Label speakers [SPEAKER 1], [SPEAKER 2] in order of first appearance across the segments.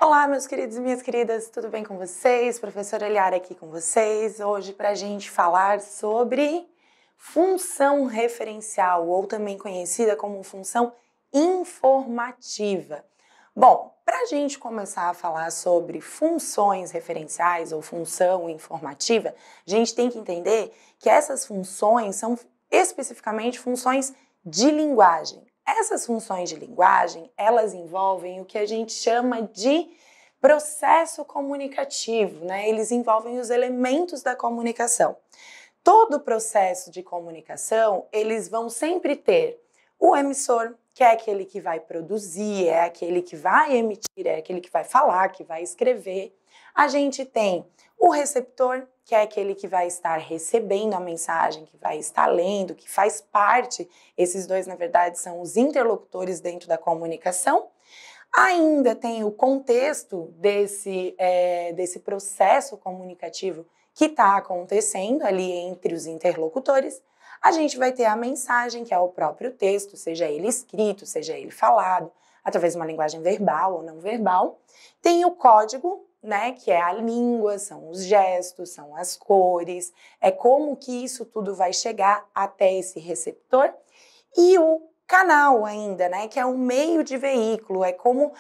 [SPEAKER 1] Olá, meus queridos e minhas queridas, tudo bem com vocês? Professora Eliara aqui com vocês, hoje para a gente falar sobre função referencial, ou também conhecida como função informativa. Bom, para a gente começar a falar sobre funções referenciais ou função informativa, a gente tem que entender que essas funções são especificamente funções de linguagem. Essas funções de linguagem, elas envolvem o que a gente chama de processo comunicativo, né? Eles envolvem os elementos da comunicação. Todo processo de comunicação, eles vão sempre ter o emissor, que é aquele que vai produzir, é aquele que vai emitir, é aquele que vai falar, que vai escrever. A gente tem o receptor, que é aquele que vai estar recebendo a mensagem, que vai estar lendo, que faz parte, esses dois, na verdade, são os interlocutores dentro da comunicação. Ainda tem o contexto desse processo comunicativo que está acontecendo ali entre os interlocutores. A gente vai ter a mensagem, que é o próprio texto, seja ele escrito, seja ele falado, através de uma linguagem verbal ou não verbal. Tem o código, né, que é a língua, são os gestos, são as cores, é como que isso tudo vai chegar até esse receptor. E o canal ainda, né, que é um meio de veículo, é como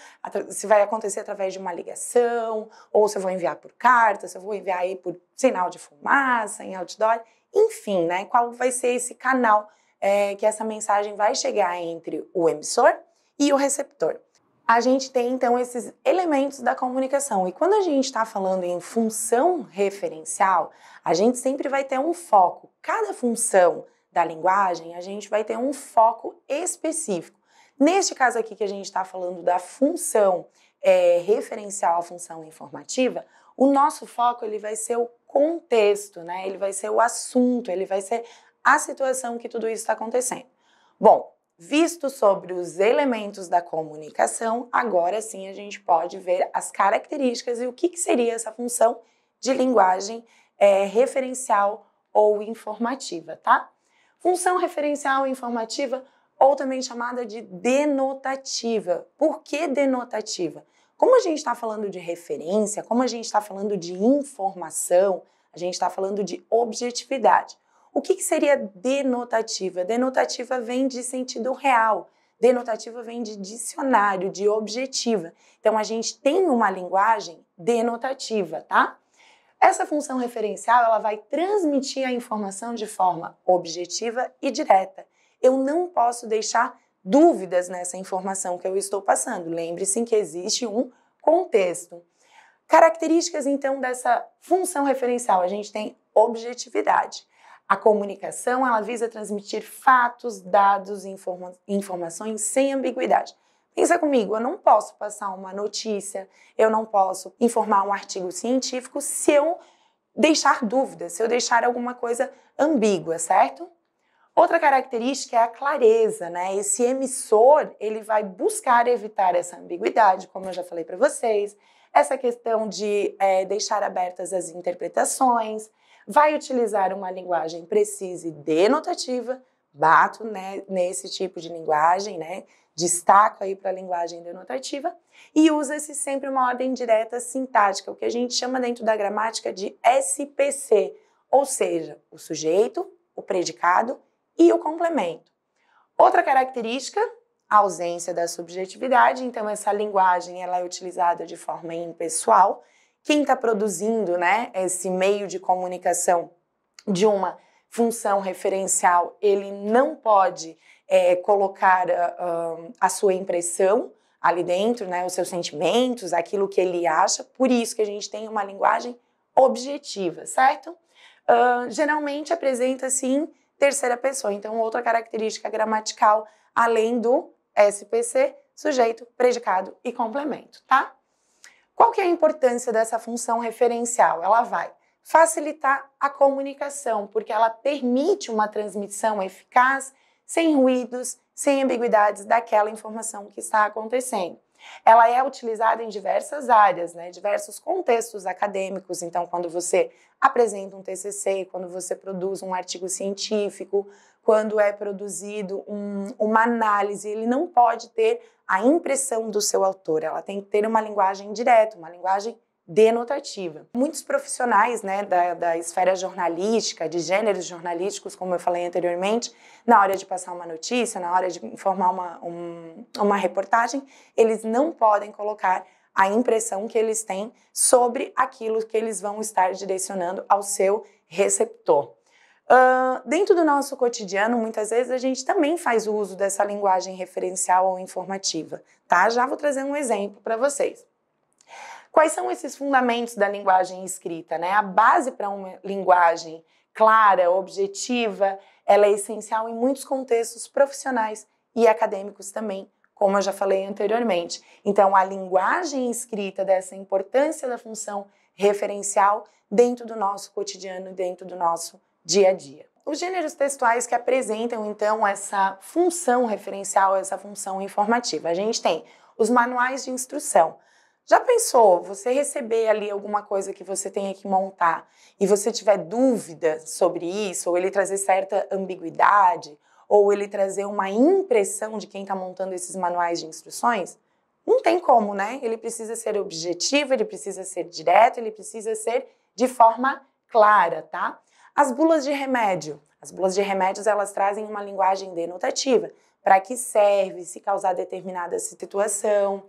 [SPEAKER 1] se vai acontecer através de uma ligação, ou se eu vou enviar por carta, se eu vou enviar aí por sinal de fumaça, em outdoor, enfim, né, qual vai ser esse canal que essa mensagem vai chegar entre o emissor e o receptor. A gente tem, então, esses elementos da comunicação. E quando a gente está falando em função referencial, a gente sempre vai ter um foco. Cada função da linguagem, a gente vai ter um foco específico. Neste caso aqui que a gente está falando da função referencial à função informativa, o nosso foco ele vai ser o contexto, né? Ele vai ser o assunto, ele vai ser a situação que tudo isso está acontecendo. Bom, visto sobre os elementos da comunicação, agora sim a gente pode ver as características e o que seria essa função de linguagem referencial ou informativa, tá? Função referencial informativa, ou também chamada de denotativa. Por que denotativa? Como a gente está falando de referência, como a gente está falando de informação, a gente está falando de objetividade. O que seria denotativa? Denotativa vem de sentido real. Denotativa vem de dicionário, de objetiva. Então, a gente tem uma linguagem denotativa, tá? Essa função referencial, ela vai transmitir a informação de forma objetiva e direta. Eu não posso deixar dúvidas nessa informação que eu estou passando. Lembre-se que existe um contexto. Características, então, dessa função referencial. A gente tem objetividade. A comunicação, ela visa transmitir fatos, dados e informações sem ambiguidade. Pensa comigo, eu não posso passar uma notícia, eu não posso informar um artigo científico se eu deixar dúvidas, se eu deixar alguma coisa ambígua, certo? Outra característica é a clareza, né? Esse emissor, ele vai buscar evitar essa ambiguidade, como eu já falei para vocês, essa questão de deixar abertas as interpretações, vai utilizar uma linguagem precisa e denotativa, bato, né, nesse tipo de linguagem, né? Destaco aí para a linguagem denotativa e usa-se sempre uma ordem direta sintática, o que a gente chama dentro da gramática de SPC, ou seja, o sujeito, o predicado e o complemento. Outra característica, a ausência da subjetividade, então essa linguagem ela é utilizada de forma impessoal. Quem está produzindo, né, esse meio de comunicação de uma função referencial, ele não pode colocar a sua impressão ali dentro, né, os seus sentimentos, aquilo que ele acha, por isso que a gente tem uma linguagem objetiva, certo? Geralmente apresenta-se em terceira pessoa, então outra característica gramatical, além do SPC, sujeito, predicado e complemento, tá? Qual que é a importância dessa função referencial? Ela vai facilitar a comunicação, porque ela permite uma transmissão eficaz, sem ruídos, sem ambiguidades daquela informação que está acontecendo. Ela é utilizada em diversas áreas, né, diversos contextos acadêmicos. Então, quando você apresenta um TCC, quando você produz um artigo científico, quando é produzido uma análise, ele não pode ter a impressão do seu autor, ela tem que ter uma linguagem direta, uma linguagem denotativa. Muitos profissionais, né, da esfera jornalística, de gêneros jornalísticos, como eu falei anteriormente, na hora de passar uma notícia, na hora de informar uma reportagem, eles não podem colocar a impressão que eles têm sobre aquilo que eles vão estar direcionando ao seu receptor. Dentro do nosso cotidiano, muitas vezes a gente também faz uso dessa linguagem referencial ou informativa, tá? Já vou trazer um exemplo para vocês. Quais são esses fundamentos da linguagem escrita, né? A base para uma linguagem clara, objetiva, ela é essencial em muitos contextos profissionais e acadêmicos também, como eu já falei anteriormente. Então, a linguagem escrita dessa importância da função referencial dentro do nosso cotidiano, dentro do nosso dia a dia. Os gêneros textuais que apresentam, então, essa função referencial, essa função informativa. A gente tem os manuais de instrução. Já pensou você receber ali alguma coisa que você tenha que montar e você tiver dúvida sobre isso, ou ele trazer certa ambiguidade, ou ele trazer uma impressão de quem está montando esses manuais de instruções? Não tem como, né? Ele precisa ser objetivo, ele precisa ser direto, ele precisa ser de forma clara, tá? As bulas de remédio. As bulas de remédios, elas trazem uma linguagem denotativa. Para que serve, se causar determinada situação,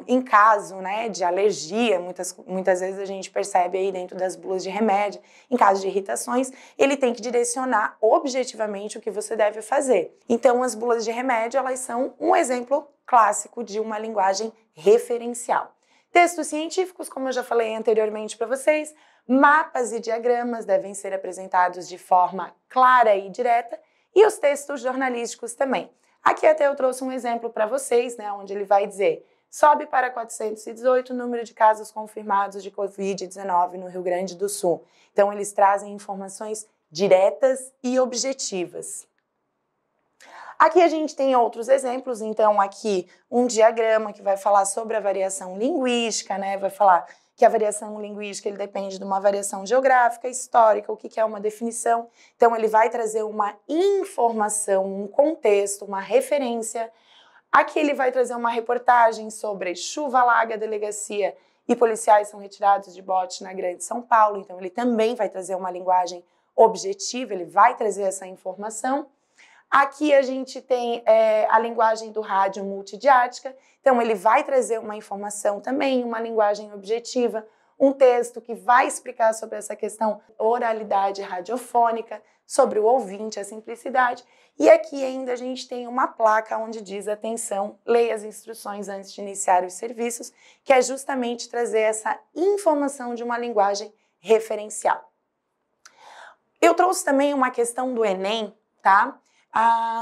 [SPEAKER 1] em caso, né, de alergia, muitas vezes a gente percebe aí dentro das bulas de remédio, em caso de irritações, ele tem que direcionar objetivamente o que você deve fazer. Então, as bulas de remédio, elas são um exemplo clássico de uma linguagem referencial. Textos científicos, como eu já falei anteriormente para vocês, mapas e diagramas devem ser apresentados de forma clara e direta, e os textos jornalísticos também. Aqui até eu trouxe um exemplo para vocês, né, onde ele vai dizer: sobe para 418 o número de casos confirmados de Covid-19 no Rio Grande do Sul. Então, eles trazem informações diretas e objetivas. Aqui a gente tem outros exemplos, então aqui um diagrama que vai falar sobre a variação linguística, né, vai falar que a variação linguística ele depende de uma variação geográfica, histórica, o que é uma definição. Então, ele vai trazer uma informação, um contexto, uma referência. Aqui ele vai trazer uma reportagem sobre chuva alaga a delegacia e policiais são retirados de bote na Grande São Paulo. Então, ele também vai trazer uma linguagem objetiva, ele vai trazer essa informação. Aqui a gente tem a linguagem do rádio multidiática, então ele vai trazer uma informação também, uma linguagem objetiva, um texto que vai explicar sobre essa questão oralidade radiofônica, sobre o ouvinte, a simplicidade. E aqui ainda a gente tem uma placa onde diz: atenção, leia as instruções antes de iniciar os serviços, que é justamente trazer essa informação de uma linguagem referencial. Eu trouxe também uma questão do Enem, tá?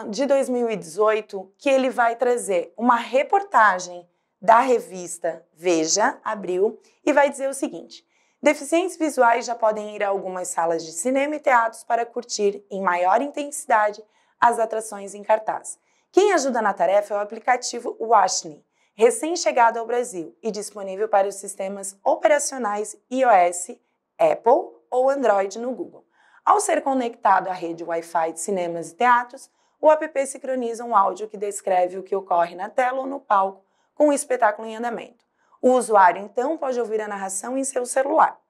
[SPEAKER 1] De 2018, que ele vai trazer uma reportagem da revista Veja, Abril, e vai dizer o seguinte: deficientes visuais já podem ir a algumas salas de cinema e teatros para curtir em maior intensidade as atrações em cartaz. Quem ajuda na tarefa é o aplicativo Watchme, recém-chegado ao Brasil e disponível para os sistemas operacionais iOS, Apple ou Android no Google. Ao ser conectado à rede Wi-Fi de cinemas e teatros, o app sincroniza um áudio que descreve o que ocorre na tela ou no palco com o espetáculo em andamento. O usuário, então, pode ouvir a narração em seu celular.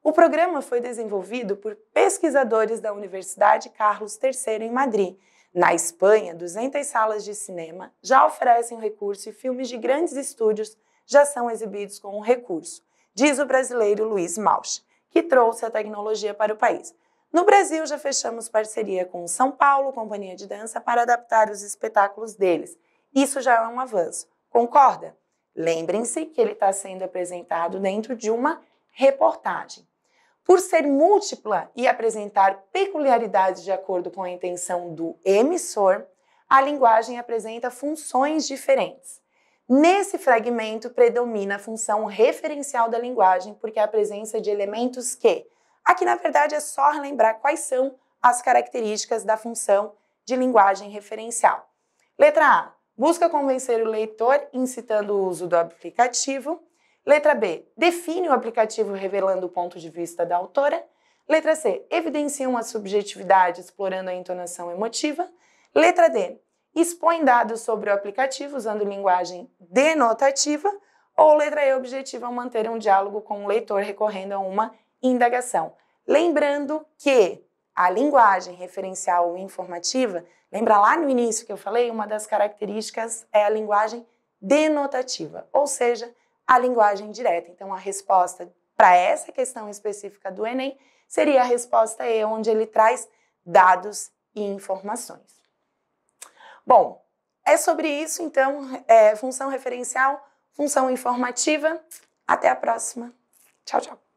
[SPEAKER 1] O programa foi desenvolvido por pesquisadores da Universidade Carlos III em Madrid. Na Espanha, 200 salas de cinema já oferecem o recurso e filmes de grandes estúdios já são exibidos com o recurso, diz o brasileiro Luiz Mauch, que trouxe a tecnologia para o país. No Brasil, já fechamos parceria com São Paulo, companhia de dança, para adaptar os espetáculos deles. Isso já é um avanço. Concorda? Lembrem-se que ele está sendo apresentado dentro de uma reportagem. Por ser múltipla e apresentar peculiaridades de acordo com a intenção do emissor, a linguagem apresenta funções diferentes. Nesse fragmento, predomina a função referencial da linguagem, porque a presença de elementos que... Aqui, na verdade, é só relembrar quais são as características da função de linguagem referencial. Letra A. Busca convencer o leitor incitando o uso do aplicativo. Letra B. Define o aplicativo revelando o ponto de vista da autora. Letra C. Evidencia uma subjetividade explorando a entonação emotiva. Letra D. expõe dados sobre o aplicativo usando linguagem denotativa, ou letra E, objetiva manter um diálogo com o leitor recorrendo a uma indagação. Lembrando que a linguagem referencial ou informativa, lembra lá no início que eu falei, uma das características é a linguagem denotativa, ou seja, a linguagem direta. Então, a resposta para essa questão específica do Enem seria a resposta E, onde ele traz dados e informações. Bom, é sobre isso, então, função referencial, função informativa. Até a próxima. Tchau, tchau.